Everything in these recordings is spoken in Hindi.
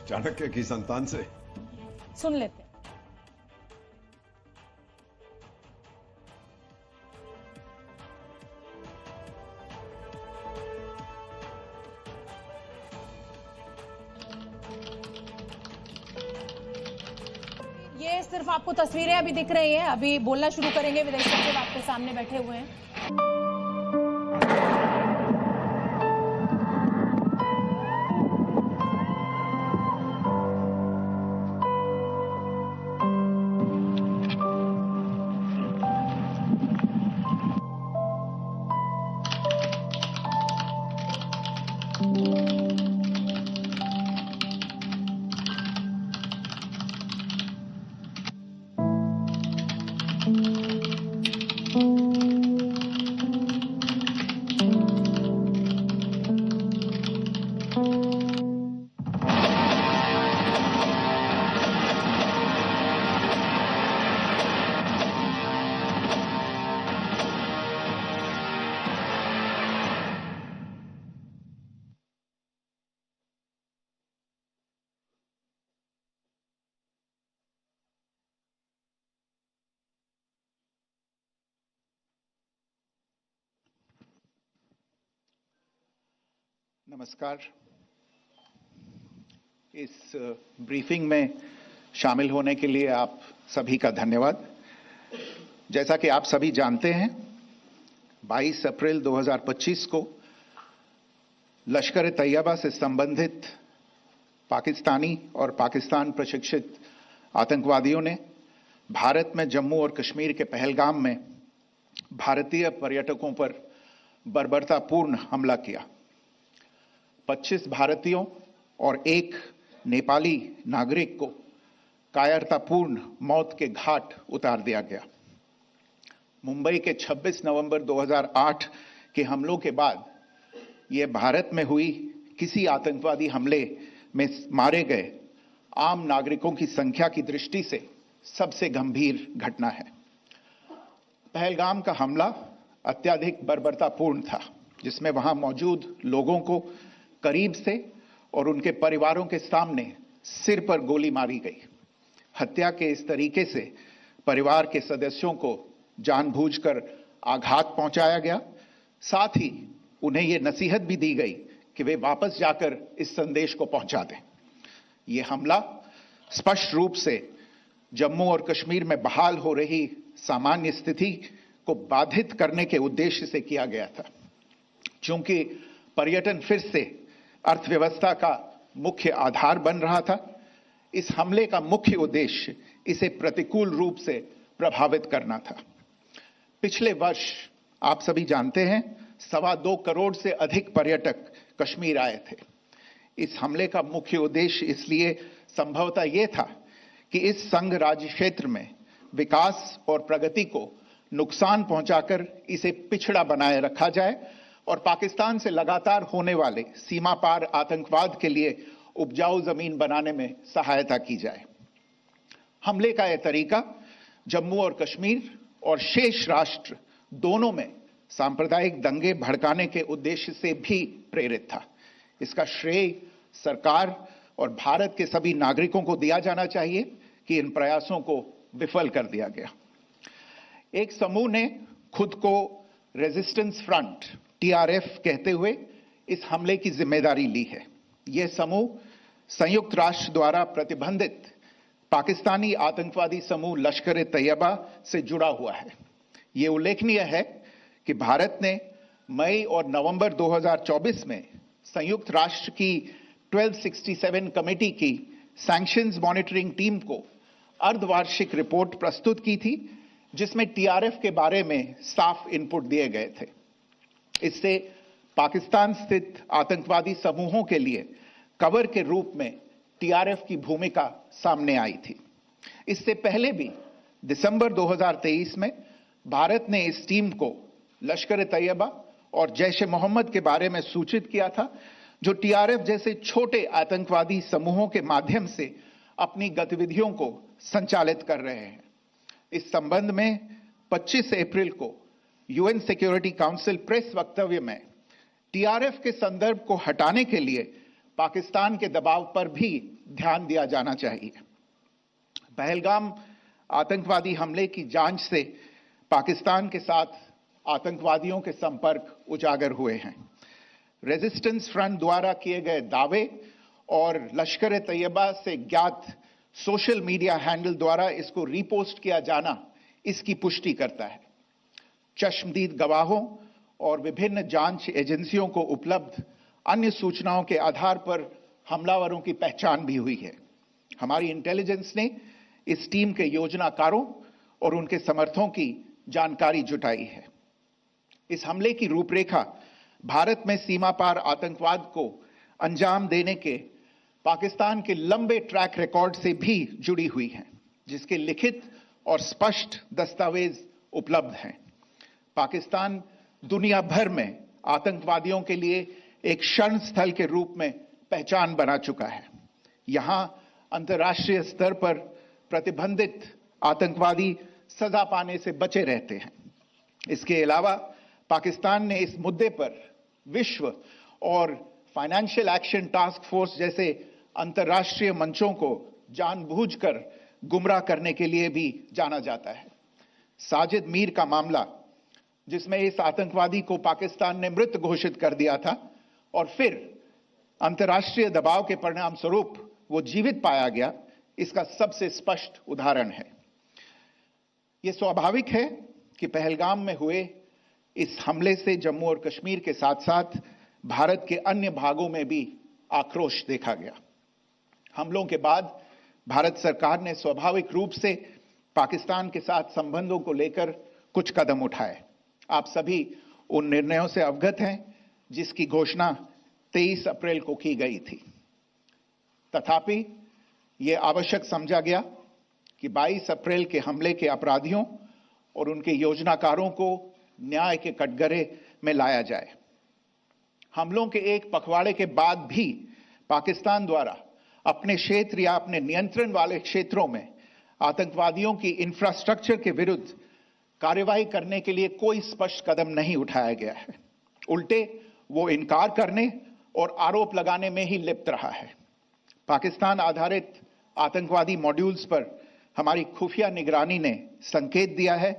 चाणक्य की संतान से। सुन लेते हैं। ये सिर्फ आपको तस्वीरें अभी दिख रही हैं, अभी बोलना शुरू करेंगे विदेश सचिव आपके सामने बैठे हुए हैं। नमस्कार। इस ब्रीफिंग में शामिल होने के लिए आप सभी का धन्यवाद। जैसा कि आप सभी जानते हैं, 22 अप्रैल 2025 को लश्कर तैयबा से संबंधित पाकिस्तानी और पाकिस्तान प्रशिक्षित आतंकवादियों ने भारत में जम्मू और कश्मीर के पहलगाम में भारतीय पर्यटकों पर बर्बरतापूर्ण हमला किया। 25 भारतीयों और एक नेपाली नागरिक को कायरतापूर्ण मौत के घाट उतार दिया गया। मुंबई के 26 नवंबर 2008 के हमलों के बाद यह भारत में हुई किसी आतंकवादी हमले में मारे गए आम नागरिकों की संख्या की दृष्टि से सबसे गंभीर घटना है। पहलगाम का हमला अत्यधिक बर्बरतापूर्ण था, जिसमें वहां मौजूद लोगों को करीब से और उनके परिवारों के सामने सिर पर गोली मारी गई। हत्या के इस तरीके से परिवार के सदस्यों को जानबूझकर आघात पहुंचाया गया। साथ ही उन्हें यह नसीहत भी दी गई कि वे वापस जाकर इस संदेश को पहुंचा दें। यह हमला स्पष्ट रूप से जम्मू और कश्मीर में बहाल हो रही सामान्य स्थिति को बाधित करने के उद्देश्य से किया गया था। चूंकि पर्यटन फिर से अर्थव्यवस्था का मुख्य आधार बन रहा था, इस हमले का मुख्य उद्देश्य इसे प्रतिकूल रूप से प्रभावित करना था। पिछले वर्ष आप सभी जानते हैं 2.25 करोड़ से अधिक पर्यटक कश्मीर आए थे। इस हमले का मुख्य उद्देश्य इसलिए संभवतः यह था कि इस संघ राज्य क्षेत्र में विकास और प्रगति को नुकसान पहुंचाकर इसे पिछड़ा बनाए रखा जाए और पाकिस्तान से लगातार होने वाले सीमा पार आतंकवाद के लिए उपजाऊ जमीन बनाने में सहायता की जाए। हमले का यह तरीका जम्मू और कश्मीर और शेष राष्ट्र दोनों में सांप्रदायिक दंगे भड़काने के उद्देश्य से भी प्रेरित था। इसका श्रेय सरकार और भारत के सभी नागरिकों को दिया जाना चाहिए कि इन प्रयासों को विफल कर दिया गया। एक समूह ने खुद को रेजिस्टेंस फ्रंट TRF कहते हुए इस हमले की जिम्मेदारी ली है। यह समूह संयुक्त राष्ट्र द्वारा प्रतिबंधित पाकिस्तानी आतंकवादी समूह लश्कर तैयबा से जुड़ा हुआ है। यह उल्लेखनीय है कि भारत ने मई और नवंबर 2024 में संयुक्त राष्ट्र की 1267 कमेटी की सैंक्शंस मॉनिटरिंग टीम को अर्धवार्षिक रिपोर्ट प्रस्तुत की थी, जिसमें TRF के बारे में साफ इनपुट दिए गए थे। इससे पाकिस्तान स्थित आतंकवादी समूहों के लिए कवर के रूप में TRF की भूमिका सामने आई थी। इससे पहले भी दिसंबर 2023 में भारत ने इस टीम को लश्कर तैयबा और जैश ए मोहम्मद के बारे में सूचित किया था, जो TRF जैसे छोटे आतंकवादी समूहों के माध्यम से अपनी गतिविधियों को संचालित कर रहे हैं। इस संबंध में 25 अप्रैल को UN सिक्योरिटी काउंसिल प्रेस वक्तव्य में TRF के संदर्भ को हटाने के लिए पाकिस्तान के दबाव पर भी ध्यान दिया जाना चाहिए। पहलगाम आतंकवादी हमले की जांच से पाकिस्तान के साथ आतंकवादियों के संपर्क उजागर हुए हैं। रेजिस्टेंस फ्रंट द्वारा किए गए दावे और लश्कर तैयबा से ज्ञात सोशल मीडिया हैंडल द्वारा इसको रीपोस्ट किया जाना इसकी पुष्टि करता है। चश्मदीद गवाहों और विभिन्न जांच एजेंसियों को उपलब्ध अन्य सूचनाओं के आधार पर हमलावरों की पहचान भी हुई है। हमारी इंटेलिजेंस ने इस टीम के योजनाकारों और उनके समर्थकों की जानकारी जुटाई है। इस हमले की रूपरेखा भारत में सीमा पार आतंकवाद को अंजाम देने के पाकिस्तान के लंबे ट्रैक रिकॉर्ड से भी जुड़ी हुई है, जिसके लिखित और स्पष्ट दस्तावेज उपलब्ध हैं। पाकिस्तान दुनिया भर में आतंकवादियों के लिए एक शरण स्थल के रूप में पहचान बना चुका है। यहां अंतर्राष्ट्रीय स्तर पर प्रतिबंधित आतंकवादी सजा पाने से बचे रहते हैं। इसके अलावा पाकिस्तान ने इस मुद्दे पर विश्व और फाइनेंशियल एक्शन टास्क फोर्स जैसे अंतर्राष्ट्रीय मंचों को जानबूझकर गुमराह करने के लिए भी जाना जाता है। साजिद मीर का मामला, जिसमें इस आतंकवादी को पाकिस्तान ने मृत घोषित कर दिया था और फिर अंतर्राष्ट्रीय दबाव के परिणाम स्वरूप वो जीवित पाया गया, इसका सबसे स्पष्ट उदाहरण है। यह स्वाभाविक है कि पहलगाम में हुए इस हमले से जम्मू और कश्मीर के साथ साथ भारत के अन्य भागों में भी आक्रोश देखा गया। हमलों के बाद भारत सरकार ने स्वाभाविक रूप से पाकिस्तान के साथ संबंधों को लेकर कुछ कदम उठाए। आप सभी उन निर्णयों से अवगत हैं जिसकी घोषणा 23 अप्रैल को की गई थी। तथापि यह आवश्यक समझा गया कि 22 अप्रैल के हमले के अपराधियों और उनके योजनाकारों को न्याय के कटघरे में लाया जाए। हमलों के एक पखवाड़े के बाद भी पाकिस्तान द्वारा अपने क्षेत्र या अपने नियंत्रण वाले क्षेत्रों में आतंकवादियों की इंफ्रास्ट्रक्चर के विरुद्ध कार्रवाई करने के लिए कोई स्पष्ट कदम नहीं उठाया गया है। उल्टे वो इनकार करने और आरोप लगाने में ही लिप्त रहा है। पाकिस्तान आधारित आतंकवादी मॉड्यूल्स पर हमारी खुफिया निगरानी ने संकेत दिया है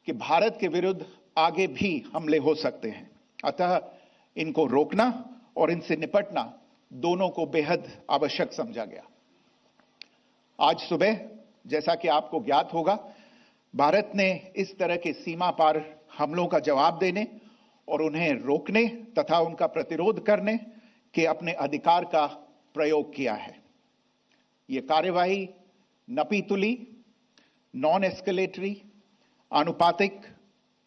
कि भारत के विरुद्ध आगे भी हमले हो सकते हैं। अतः इनको रोकना और इनसे निपटना दोनों को बेहद आवश्यक समझा गया। आज सुबह, जैसा कि आपको ज्ञात होगा, भारत ने इस तरह के सीमा पार हमलों का जवाब देने और उन्हें रोकने तथा उनका प्रतिरोध करने के अपने अधिकार का प्रयोग किया है। यह कार्यवाही नपीतुली, नॉन एस्केलेटरी, आनुपातिक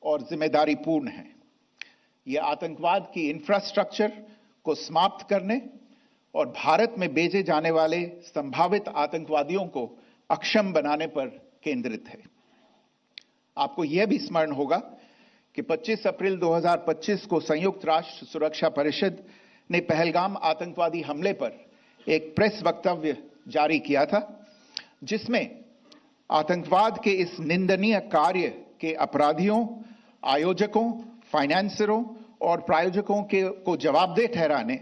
और जिम्मेदारीपूर्ण है। यह आतंकवाद की इंफ्रास्ट्रक्चर को समाप्त करने और भारत में भेजे जाने वाले संभावित आतंकवादियों को अक्षम बनाने पर केंद्रित है। आपको यह भी स्मरण होगा कि 25 अप्रैल 2025 को संयुक्त राष्ट्र सुरक्षा परिषद ने पहलगाम आतंकवादी हमले पर एक प्रेस वक्तव्य जारी किया था, जिसमें आतंकवाद के इस निंदनीय कार्य के अपराधियों, आयोजकों, फाइनेंसरों और प्रायोजकों को जवाबदेह ठहराने